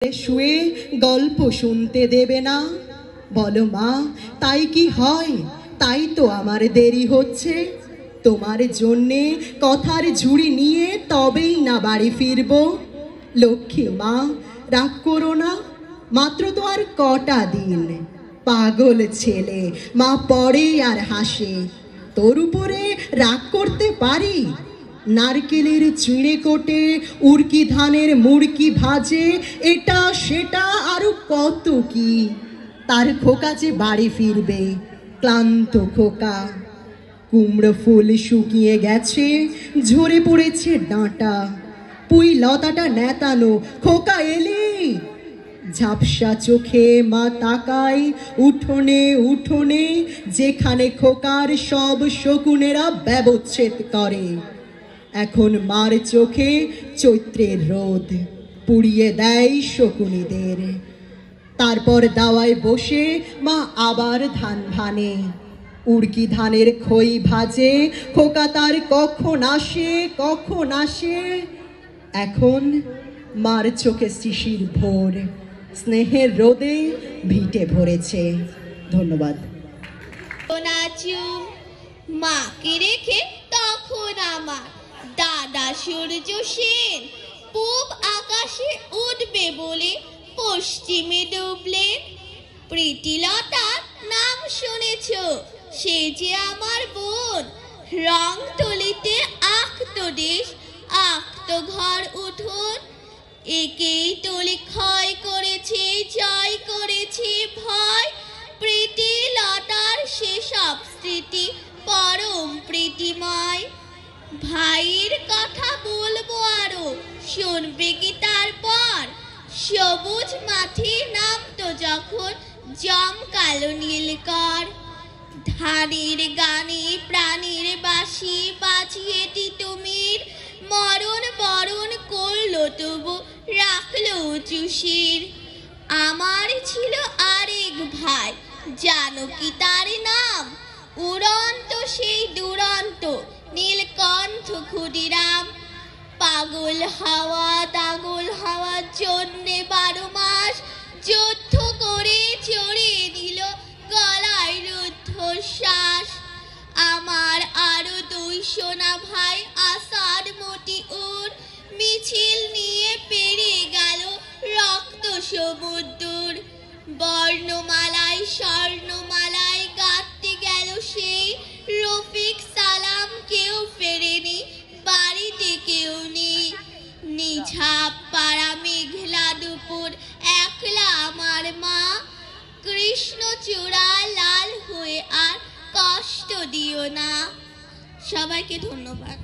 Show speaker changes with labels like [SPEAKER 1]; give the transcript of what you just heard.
[SPEAKER 1] শুয়ে গল্প শুনতে দেবে না? বলো মা, তাই কি হয়? তাই তো আমার দেরি হচ্ছে। তোমার জন্যে কথার ঝুড়ি নিয়ে তবেই না বাড়ি ফিরব। লক্ষ্মী মা, রাগ করো না, মাত্র তো আর কটা দিন। পাগল ছেলে, মা পড়ে আর হাসে। তোর উপরে রাগ করতে পারি? নারকেলের চিঁড়ে কোটে, উড়কি ধানের মুড়কি ভাজে, এটা সেটা আরো কত কি। তার খোকা যে বাড়ি ফিরবে, ক্লান্ত খোকা। কুমড়ো ফুল শুকিয়ে গেছে, ঝরে পড়েছে ডাঁটা। পুঁই লতাটা নেতানো, খোকা এলি? ঝাপসা চোখে মা তাকায় উঠোনে উঠোনে, যেখানে খোকার সব শকুনেরা ব্যবচ্ছেদ করে। এখন মার চোখে চৈত্রের রোদ পুড়িয়ে দেয় শকুনিদের। তারপর দাওয়ায় বসে মা আবার ধান ভানে, উড়কি ধানের খই ভাজে। খোকা তার কখন আসে, কখন আসে। এখন মার চোখে শিশির ভোর, স্নেহের রোদে ভিটে ভরেছে। ধন্যবাদ।
[SPEAKER 2] মাকে রেখে তখন আমার দাদা সূর্য সেন পূব আকাশে উঠবে বলে পশ্চিমে ডুবলেন। প্রীতিলতার নাম শুনেছ, সে যে আমার বোন। রং তুলিতে আঁকত দেশ, আঁকত ঘর উঠোন। একেই তুলি ক্ষয় করেছে, জয় করেছে ভয়। প্রীতিলতার সেসব স্মৃতি পরম প্রীতিময়। ভাইয়ের কথা বলবো আরো, শুনবে কি তারপর? সবুজ মাঠে নামতো যখন জমকালো নীলকর। ধানের গানে প্রাণীর বাঁশি বাজিয়ে তিতুমির, মরণ বরণ করলো তবু রাখলো উঁচু শির। আমার ছিল আরেক ভাই, জানো কি তার নাম? উড়ন্ত সেই দুরন্ত নীলকণ্ঠ ক্ষুদিরাম। পাগল হাওয়া দাগল হাওয়ার জন্যে 12 মাস যুদ্ধ করে চড়িয়ে নিল গলায় রুদ্ধশ্বাস। আমার আরো 2 সোনা ভাই আসার মতিউর, মিছিল নিয়ে পেরিয়ে গেল রক্ত সমুদ্র। বর্ণমালায় স্বর্ণমালায় গাঁথতে গেল সেই রফিক সালাম। কেউ ফেরেনি, বাড়িতে কেউ নেই। নিঝাপ পাড়া মেঘলা দুপুর, একলা আমার মা। কৃষ্ণচূড়া লাল হয়ে আর কষ্ট দিও না। সবাইকে ধন্যবাদ।